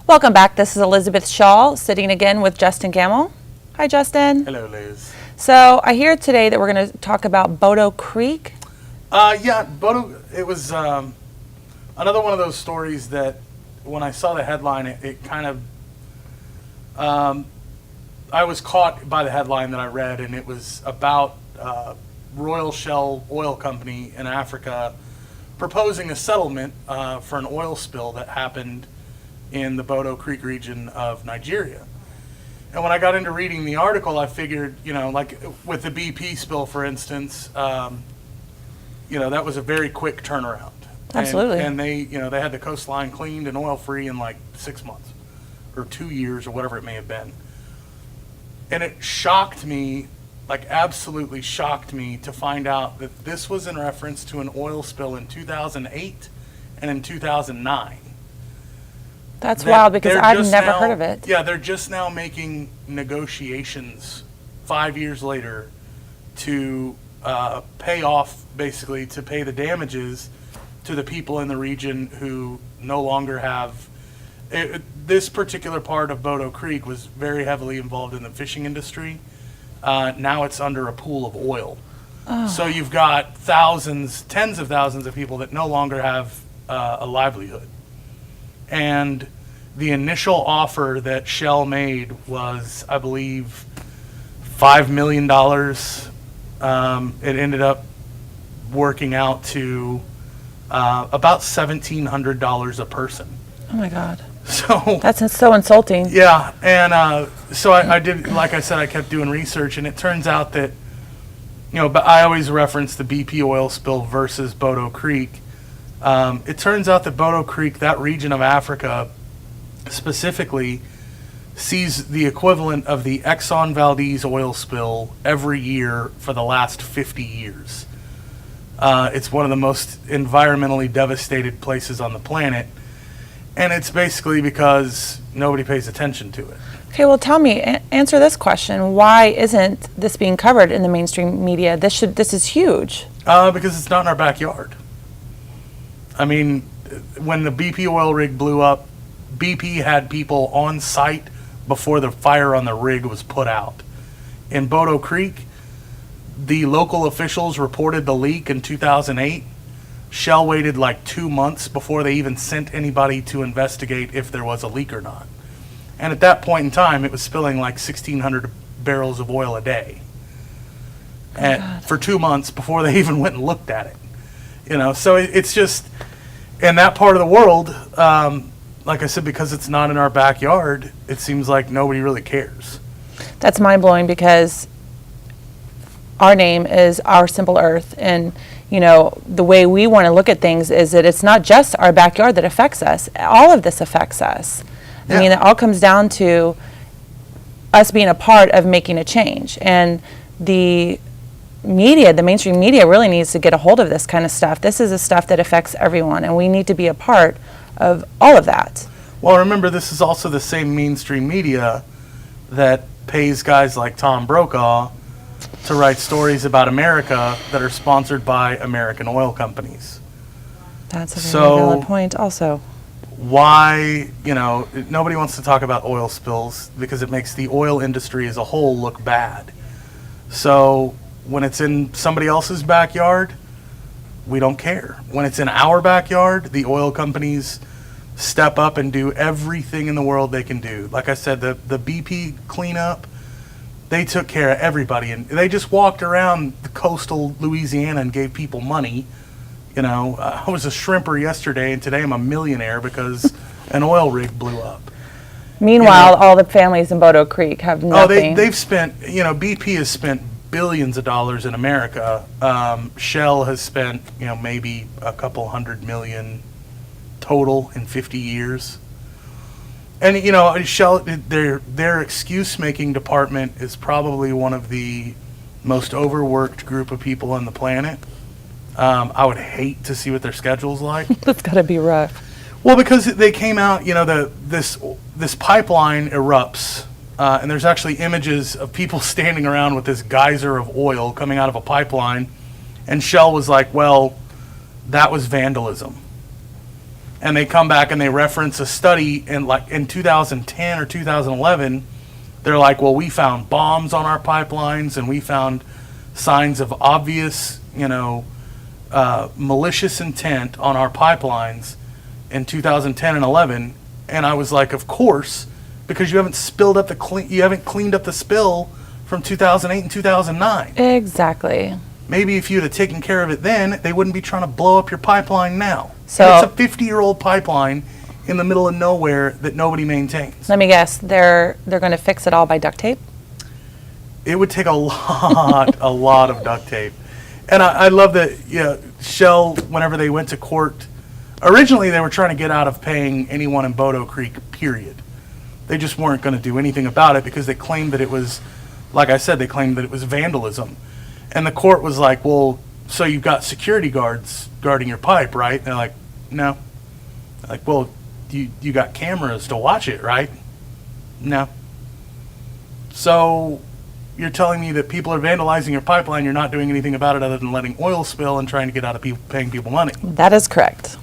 Welcome back. This is Elizabeth Shaw sitting again with Justin Gamble. Hi, Justin. Hello, Liz. So I hear today that we're going to talk about Bodo Creek. Yeah, Bodo, it was another one of those stories that when I saw the headline, it kind of, I was caught by the headline that I read, and it was about Royal Shell Oil Company in Africa proposing a settlement for an oil spill that happened in the Bodo Creek region of Nigeria. And when I got into reading the article, I figured, like with the BP spill, for instance, that was a very quick turnaround. Absolutely. And they had the coastline cleaned and oil free in like 6 months or 2 years or whatever it may have been. And it shocked me, like absolutely shocked me, to find out that this was in reference to an oil spill in 2008 and in 2009. That's wild because I've never heard of it. Yeah, they're just now making negotiations 5 years later to pay off, basically, to pay the damages to the people in the region who no longer have. This particular part of Bodo Creek was very heavily involved in the fishing industry. Now it's under a pool of oil. Oh. So you've got thousands, tens of thousands of people that no longer have a livelihood. And the initial offer that Shell made was, I believe, $5 million. It ended up working out to about $1,700 a person. Oh my God. So that's so insulting. Yeah, and so I did, like I said, I kept doing research, and it turns out that, but I always reference the BP oil spill versus Bodo Creek. It turns out that Bodo Creek, that region of Africa specifically, sees the equivalent of the Exxon Valdez oil spill every year for the last 50 years. It's one of the most environmentally devastated places on the planet, and it's basically because nobody pays attention to it. Okay, well, tell me, answer this question. Why isn't this being covered in the mainstream media? This is huge. Because it's not in our backyard. I mean, when the BP oil rig blew up, BP had people on site before the fire on the rig was put out. In Bodo Creek, the local officials reported the leak in 2008. Shell waited like 2 months before they even sent anybody to investigate if there was a leak or not. And at that point in time, it was spilling like 1,600 barrels of oil a day. For 2 months before they even went and looked at it. So it's just, in that part of the world, like I said, because it's not in our backyard, it seems like nobody really cares. That's mind-blowing because our name is Our Simple Earth, and the way we want to look at things is that it's not just our backyard that affects us. All of this affects us. Yeah. I mean, it all comes down to us being a part of making a change. And the media, the mainstream media, really needs to get a hold of this kind of stuff. This is the stuff that affects everyone, and we need to be a part of all of that. Well, remember, this is also the same mainstream media that pays guys like Tom Brokaw to write stories about America that are sponsored by American oil companies. That's a very valid point also. Why, nobody wants to talk about oil spills because it makes the oil industry as a whole look bad. So when it's in somebody else's backyard, we don't care. When it's in our backyard, the oil companies step up and do everything in the world they can do. Like I said, the BP cleanup, they took care of everybody, and they just walked around the coastal Louisiana and gave people money. I was a shrimper yesterday, and today I'm a millionaire because an oil rig blew up. Meanwhile, all the families in Bodo Creek have nothing. Oh, they've spent, BP has spent billions of dollars in America. Shell has spent, maybe a couple $100 million total in 50 years. And, Shell, their excuse-making department is probably one of the most overworked group of people on the planet. I would hate to see what their schedule's like. That's got to be rough. Well, because they came out, this pipeline erupts, and there's actually images of people standing around with this geyser of oil coming out of a pipeline, and Shell was like, well, that was vandalism. and they come back and they reference a study in 2010 or 2011. They're like, well, we found bombs on our pipelines, and we found signs of obvious, malicious intent on our pipelines in 2010 and 11. And I was like, of course, because you haven't cleaned up the spill from 2008 and 2009. Exactly. Maybe if you'd have taken care of it then, they wouldn't be trying to blow up your pipeline now. So and it's a 50-year-old pipeline in the middle of nowhere that nobody maintains. let me guess, they're going to fix it all by duct tape? It would take a lot of duct tape. And I love that Shell, whenever they went to court, originally they were trying to get out of paying anyone in Bodo Creek, period. They just weren't going to do anything about it because they claimed that it was, like I said, they claimed that it was vandalism. And the court was like, well, so you've got security guards guarding your pipe, right? And they're like, no. They're like, well, you got cameras to watch it, right? No. So you're telling me that people are vandalizing your pipeline, you're not doing anything about it other than letting oil spill and trying to get out of paying people money. That is correct.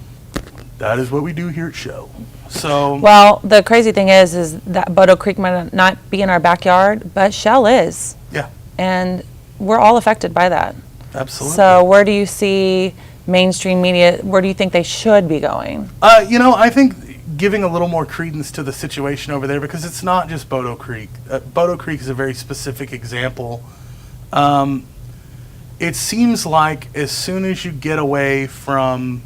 That is what we do here at Shell. So, Well, the crazy thing is that Bodo Creek might not be in our backyard, but Shell is. yeah, And we're all affected by that. absolutely. So where do you see mainstream media, where do you think they should be going? I think giving a little more credence to the situation over there, because it's not just Bodo Creek. Bodo Creek is a very specific example. It seems like as soon as you get away from,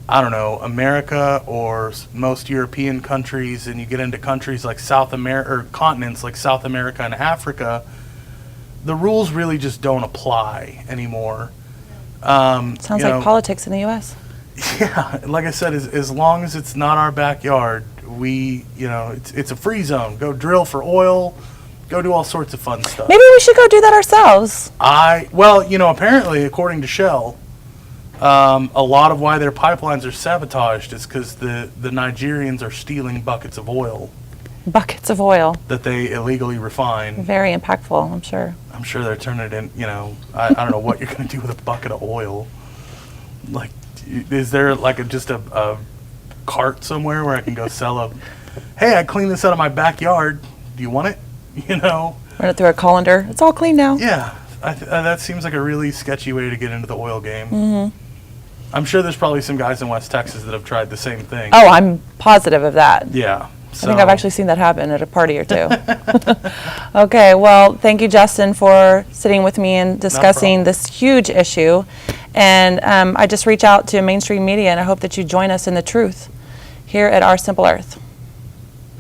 I don't know, America or most European countries, and you get into countries like South America, or continents like South America and Africa, the rules really just don't apply anymore. Sounds like politics in the U.S. Yeah, like I said, as long as it's not our backyard, it's a free zone. Go drill for oil, go do all sorts of fun stuff. Maybe we should go do that ourselves. Apparently, according to Shell, a lot of why their pipelines are sabotaged is because the Nigerians are stealing buckets of oil Buckets of oil. that they illegally refine. Very impactful, I'm sure. I'm sure they're turning it in, I don't know what you're going to do with a bucket of oil. Like, is there like just a cart somewhere where I can go sell hey, I cleaned this out of my backyard. Do you want it? Run it through a colander. It's all clean now. Yeah, that seems like a really sketchy way to get into the oil game. Mm-hmm. I'm sure there's probably some guys in West Texas that have tried the same thing. Oh, I'm positive of that. Yeah. I think I've actually seen that happen at a party or two. Okay, well, thank you, Justin, for sitting with me and discussing this huge issue. And I just reach out to mainstream media, and I hope that you join us in the truth here at Our Simple Earth.